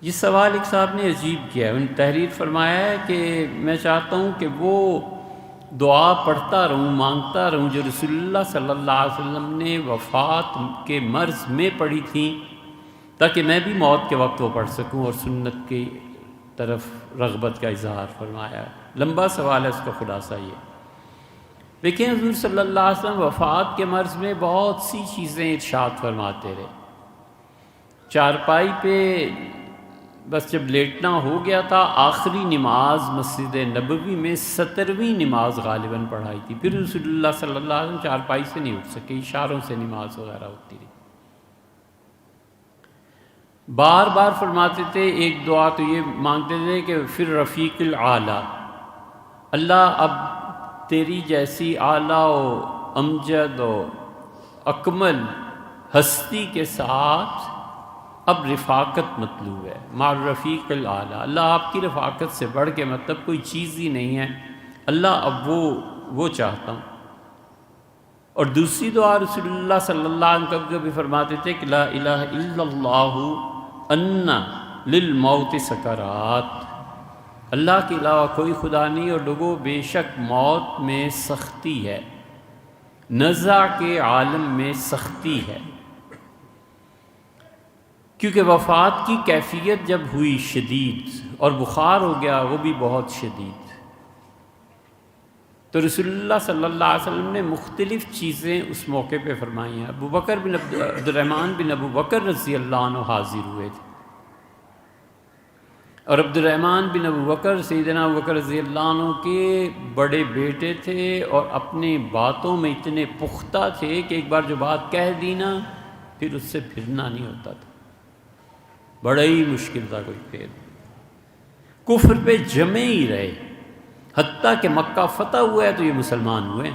یہ سوال ایک صاحب نے عجیب کیا ہے، ان تحریر فرمایا ہے کہ میں چاہتا ہوں کہ وہ دعا پڑھتا رہوں، مانگتا رہوں جو رسول اللہ صلی اللہ علیہ وسلم نے وفات کے مرض میں پڑھی تھیں، تاکہ میں بھی موت کے وقت وہ پڑھ سکوں اور سنت کی طرف رغبت کا اظہار فرمایا ہے۔ لمبا سوال ہے، اس کا خلاصہ یہ دیکھیں، حضور صلی اللہ علیہ وسلم وفات کے مرض میں بہت سی چیزیں ارشاد فرماتے رہے۔ چارپائی پہ بس جب لیٹنا ہو گیا تھا، آخری نماز مسجد نبوی میں 17ویں نماز غالباً پڑھائی تھی، پھر رسول اللہ صلی اللہ علیہ وسلم چارپائی سے نہیں اٹھ سکے، اشاروں سے نماز وغیرہ ہوتی رہی۔ بار بار فرماتے تھے، ایک دعا تو یہ مانگتے تھے کہ پھر رفیق الاعلیٰ، اللہ اب تیری جیسی اعلیٰ و امجد و اکمل ہستی کے ساتھ اب رفاقت مطلوب ہے، مع الرفیق الاعلیٰ، اللہ آپ کی رفاقت سے بڑھ کے مطلب کوئی چیز ہی نہیں ہے، اللہ اب وہ چاہتا ہوں۔ اور دوسری دعا رسول اللہ صلی اللہ علیہ وسلم کبھی فرماتے تھے کہ لا الہ الا اللہ ان للموت سکرات، اللہ کے علاوہ کوئی خدا نہیں اور لوگوں بے شک موت میں سختی ہے، نزع کے عالم میں سختی ہے، کیونکہ وفات کی کیفیت جب ہوئی شدید اور بخار ہو گیا وہ بھی بہت شدید، تو رسول اللہ صلی اللہ علیہ وسلم نے مختلف چیزیں اس موقع پہ فرمائی ہیں۔ ابو بکر بن عبد الرحمن بن ابو بکر رضی اللہ عنہ حاضر ہوئے تھے، اور عبد الرحمن بن ابو بکر سیدنا ابو بکر رضی اللہ عنہ کے بڑے بیٹے تھے اور اپنی باتوں میں اتنے پختہ تھے کہ ایک بار جو بات کہہ دی نا پھر اس سے پھرنا نہیں ہوتا تھا، بڑا ہی مشکل تھا کوئی پھر، کفر پہ جمے ہی رہے، حتیٰ کہ مکہ فتح ہوا ہے تو یہ مسلمان ہوئے،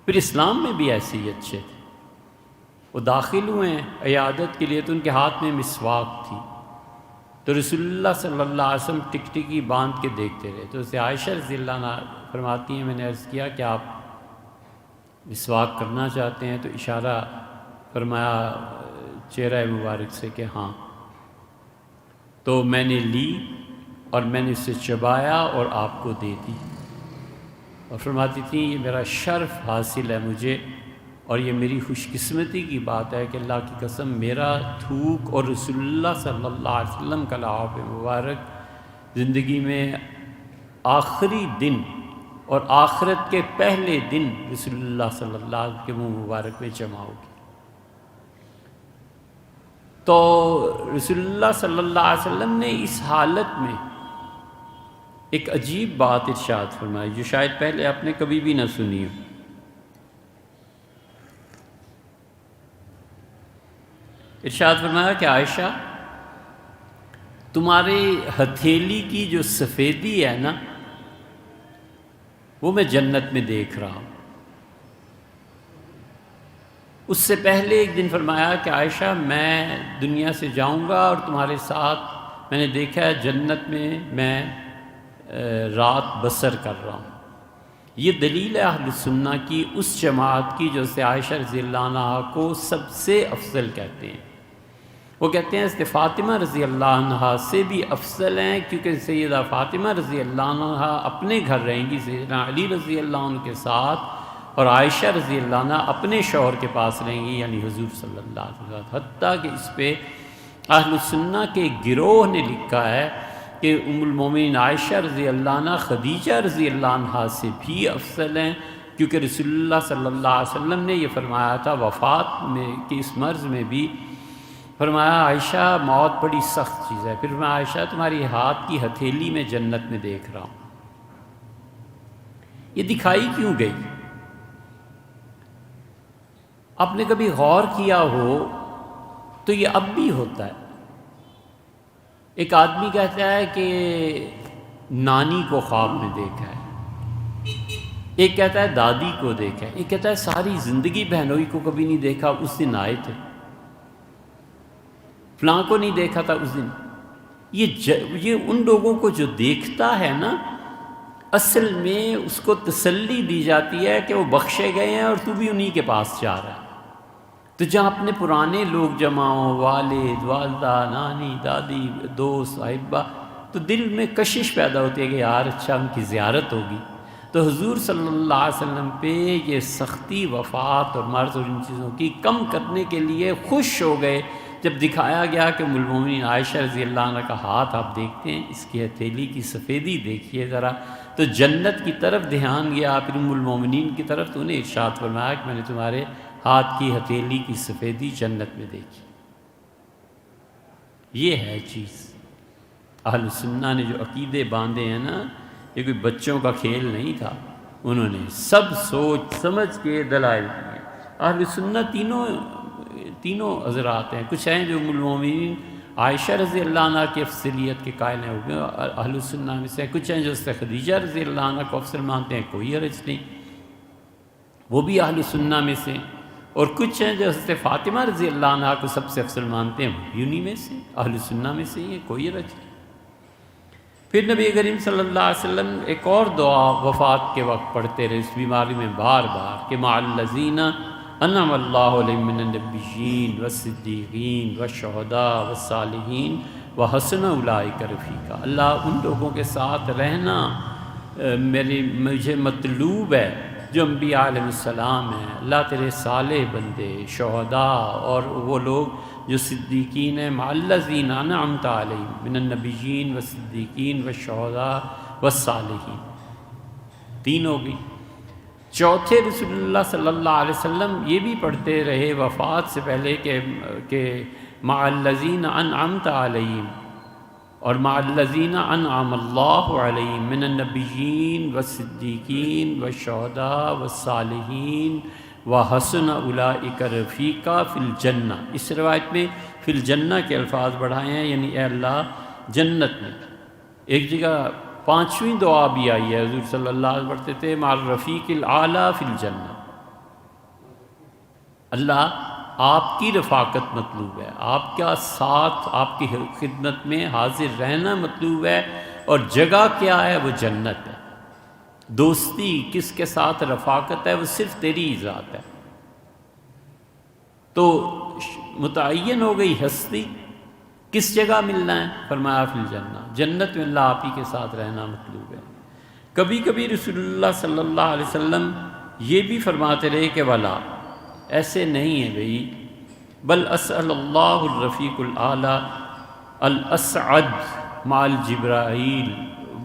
پھر اسلام میں بھی ایسے ہی اچھے تھے، وہ داخل ہوئے ہیں عیادت کے لیے تو ان کے ہاتھ میں مسواک تھی، تو رسول اللہ صلی اللہ علیہ وسلم ٹکٹکی باندھ کے دیکھتے رہے، تو اسے عائشہ رضی اللہ عنہ فرماتی ہیں میں نے عرض کیا کہ آپ مسواک کرنا چاہتے ہیں، تو اشارہ فرمایا چہرہ مبارک سے کہ ہاں، تو میں نے لی اور میں نے اسے چبایا اور آپ کو دے دی، اور فرماتی تھیں یہ میرا شرف حاصل ہے مجھے، اور یہ میری خوش قسمتی کی بات ہے کہ اللہ کی قسم میرا تھوک اور رسول اللہ صلی اللہ علیہ وسلم کا لعاب مبارک زندگی میں آخری دن اور آخرت کے پہلے دن رسول اللہ صلی اللہ علیہ وسلم کے منہ مبارک میں جمع ہوگی۔ تو رسول اللہ صلی اللہ علیہ وسلم نے اس حالت میں ایک عجیب بات ارشاد فرمائی جو شاید پہلے آپ نے کبھی بھی نہ سنی ہو۔ ارشاد فرمایا کہ عائشہ تمہارے ہتھیلی کی جو سفیدی ہے نا وہ میں جنت میں دیکھ رہا ہوں۔ اس سے پہلے ایک دن فرمایا کہ عائشہ میں دنیا سے جاؤں گا اور تمہارے ساتھ میں نے دیکھا ہے جنت میں رات بسر کر رہا ہوں۔ یہ دلیل ہے اہل سنہ کی اس جماعت کی جو سے عائشہ رضی اللہ عنہ کو سب سے افضل کہتے ہیں، وہ کہتے ہیں حضرت فاطمہ رضی اللہ عنہ سے بھی افضل ہیں، کیونکہ سیدہ فاطمہ رضی اللہ عنہ اپنے گھر رہیں گی سیدنا علی رضی اللہ عنہ کے ساتھ، اور عائشہ رضی اللہ عنہ اپنے شوہر کے پاس رہیں گی یعنی حضور صلی اللہ علیہ وسلم، حتیٰ کہ اس پہ اہل سنہ کے گروہ نے لکھا ہے کہ ام المومنین عائشہ رضی اللہ عنہ خدیجہ رضی اللہ عنہ سے بھی افضل ہیں، کیونکہ رسول اللہ صلی اللہ علیہ وسلم نے یہ فرمایا تھا وفات میں کہ اس مرض میں بھی فرمایا عائشہ موت بڑی سخت چیز ہے، پھر میں عائشہ تمہاری ہاتھ کی ہتھیلی میں جنت میں دیکھ رہا ہوں۔ یہ دکھائی کیوں گئی؟ آپ نے کبھی غور کیا ہو تو یہ اب بھی ہوتا ہے، ایک آدمی کہتا ہے کہ نانی کو خواب میں دیکھا ہے، ایک کہتا ہے دادی کو دیکھا ہے، ایک کہتا ہے ساری زندگی بہنوئی کو کبھی نہیں دیکھا، اس دن آئے تھے، فلاں کو نہیں دیکھا تھا اس دن۔ یہ ان لوگوں کو جو دیکھتا ہے نا اصل میں اس کو تسلی دی جاتی ہے کہ وہ بخشے گئے ہیں اور تو بھی انہی کے پاس جا رہا ہے۔ تو تو جہاں اپنے پرانے لوگ جمع ہوں، والد، والدہ، نانی، دادی، دوست، صاحبہ، تو دل میں کشش پیدا ہوتی ہے کہ یار اچھا ان کی زیارت ہوگی۔ تو حضور صلی اللہ علیہ وسلم پہ یہ سختی وفات اور مرض اور ان چیزوں کی کم کرنے کے لیے خوش ہو گئے جب دکھایا گیا کہ ام المومنین عائشہ رضی اللہ عنہ کا ہاتھ آپ دیکھتے ہیں، اس کی ہتھیلی کی سفیدی دیکھیے ذرا، تو جنت کی طرف دھیان گیا۔ پھر ام المومنین کی طرف تو انہیں ارشاد فرمایا کہ میں نے تمہارے ہاتھ کی ہتھیلی کی سفیدی جنت میں دیکھی۔ یہ ہے چیز اہل سنہ نے جو عقیدے باندھے ہیں نا، یہ کوئی بچوں کا کھیل نہیں تھا، انہوں نے سب سوچ سمجھ کے دلائل دیے۔ اہل سنہ تینوں حضرات ہیں، کچھ ہیں جو ام المومنین عائشہ رضی اللہ عنہ کی افضلیت کے قائل ہیں، وہ اہل سنہ میں سے، کچھ ہیں جو حضرت خدیجہ رضی اللہ عنہ کو افضل مانتے ہیں، کوئی حرج نہیں، وہ بھی اہل سنہ میں سے، اور کچھ ہیں جو حضرت فاطمہ رضی اللہ عنہ کو سب سے افضل مانتے ہیں، وہ بھی انہی میں سے، اہل سنہ میں سے ہی ہیں، کوئی حرج نہیں۔ پھر نبی کریم صلی اللہ علیہ وسلم ایک اور دعا وفات کے وقت پڑھتے رہے اس بیماری میں بار بار کہ مع الذین انعم اللہ علیہم من النبیین والصدیقین والشہداء والصالحین وحسن اولئک رفیقا، اللہ ان لوگوں کے ساتھ رہنا مجھے مطلوب ہے جو انبیاء علیہ السلام ہیں، اللہ تیرے صالح بندے، شہداء اور وہ لوگ جو صدیقین ہیں، مع الذین انعمت علیہم من النبیین والصدیقین والشہداء والصالحین، تین ہو گئی۔ چوتھے رسول اللہ صلی اللہ علیہ وسلم یہ بھی پڑھتے رہے وفات سے پہلے کہ مع الذین انعمت علیہم اور مع الذین انعم اللہ علیہم من النبیین والصدیقین والشہداء والصالحین وحسن اولئک رفیقا فی الجنہ۔ اس روایت میں فی الجنہ کے الفاظ بڑھائے ہیں، یعنی اے اللہ جنت میں۔ ایک جگہ پانچویں دعا بھی آئی ہے، حضور صلی اللہ علیہ وسلم پڑھتے تھے مع الرفیق الاعلیٰ فی الجنہ، اللہ آپ کی رفاقت مطلوب ہے، آپ کا ساتھ، آپ کی خدمت میں حاضر رہنا مطلوب ہے، اور جگہ کیا ہے؟ وہ جنت ہے۔ دوستی کس کے ساتھ رفاقت ہے؟ وہ صرف تیری ذات ہے۔ تو متعین ہو گئی ہستی، کس جگہ ملنا ہے؟ فرمایا فی الجنہ، جنت میں اللہ آپ ہی کے ساتھ رہنا مطلوب ہے۔ کبھی کبھی رسول اللہ صلی اللہ علیہ وسلم یہ بھی فرماتے رہے کہ ولا، ایسے نہیں ہے بھئی، بل اسأل اللہ الرفیق الاعلیٰ الاسعد مع الجبرائیل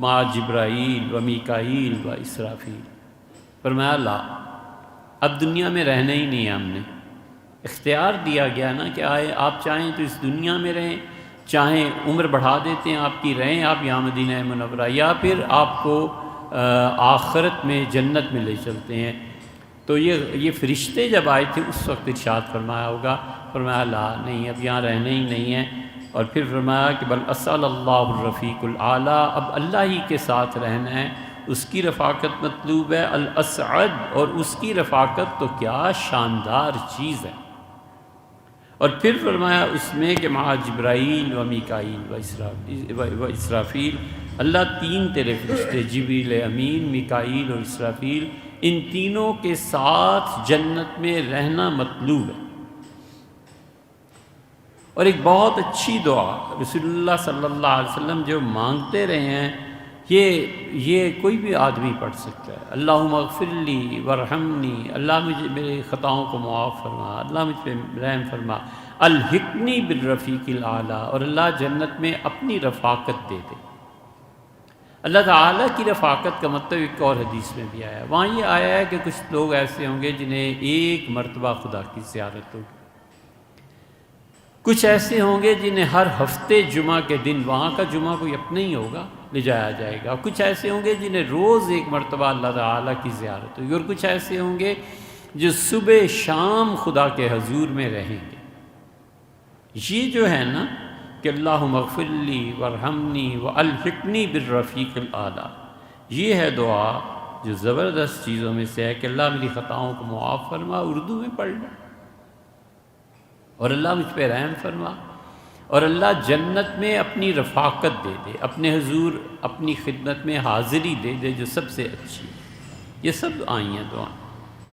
مع جبرائیل و میکائیل و اسرافیل۔ فرمایا لا، اب دنیا میں رہنا ہی نہیں ہے، ہم نے اختیار دیا گیا نا کہ آئے آپ چاہیں تو اس دنیا میں رہیں، چاہیں عمر بڑھا دیتے ہیں آپ کی، رہیں آپ یہاں مدینہ منورہ، یا پھر آپ کو آخرت میں جنت میں لے چلتے ہیں۔ تو یہ فرشتے جب آئے تھے اس وقت ارشاد فرمایا ہوگا، فرمایا لا، نہیں اب یہاں رہنا ہی نہیں ہے۔ اور پھر فرمایا کہ بل اسأل اللہ الرفیق الاعلیٰ، اب اللہ ہی کے ساتھ رہنا ہے، اس کی رفاقت مطلوب ہے، الاسعد، اور اس کی رفاقت تو کیا شاندار چیز ہے۔ اور پھر فرمایا اس میں کہ مع جبرائیل و میکائیل و اسرافیل، اللہ تین تیرے فرشتے جبریل امین، میکائیل اور اسرافیل، ان تینوں کے ساتھ جنت میں رہنا مطلوب ہے۔ اور ایک بہت اچھی دعا رسول اللہ صلی اللہ علیہ وسلم جو مانگتے رہے ہیں، یہ کوئی بھی آدمی پڑھ سکتا ہے، اللہم اغفر لی ورحمنی، اللہ مجھے میرے خطاؤں کو معاف فرما، اللہ مجھ پہ رحم فرما، الحقنی بالرفیق الاعلیٰ، اور اللہ جنت میں اپنی رفاقت دے دے۔ اللہ تعالیٰ کی رفاقت کا مطلب ایک اور حدیث میں بھی آیا ہے، وہاں یہ آیا ہے کہ کچھ لوگ ایسے ہوں گے جنہیں ایک مرتبہ خدا کی زیارت ہوگی، کچھ ایسے ہوں گے جنہیں ہر ہفتے جمعہ کے دن، وہاں کا جمعہ کوئی اپنا ہی ہوگا، لے جایا جائے گا، کچھ ایسے ہوں گے جنہیں روز ایک مرتبہ اللہ تعالیٰ کی زیارت ہوگی، اور کچھ ایسے ہوں گے جو صبح شام خدا کے حضور میں رہیں گے۔ یہ جو ہے نا کہ اللہم اغفر لی ورحمنی والحقنی بالرفیق الاعلیٰ، یہ ہے دعا جو زبردست چیزوں میں سے ہے کہ اللہ میری خطاؤں کو معاف فرما، اردو میں پڑھ لیں، اور اللہ مجھ پہ رحم فرما، اور اللہ جنت میں اپنی رفاقت دے دے، اپنے حضور اپنی خدمت میں حاضری دے دے جو سب سے اچھی ہے۔ یہ سب آئی ہیں دعائیں۔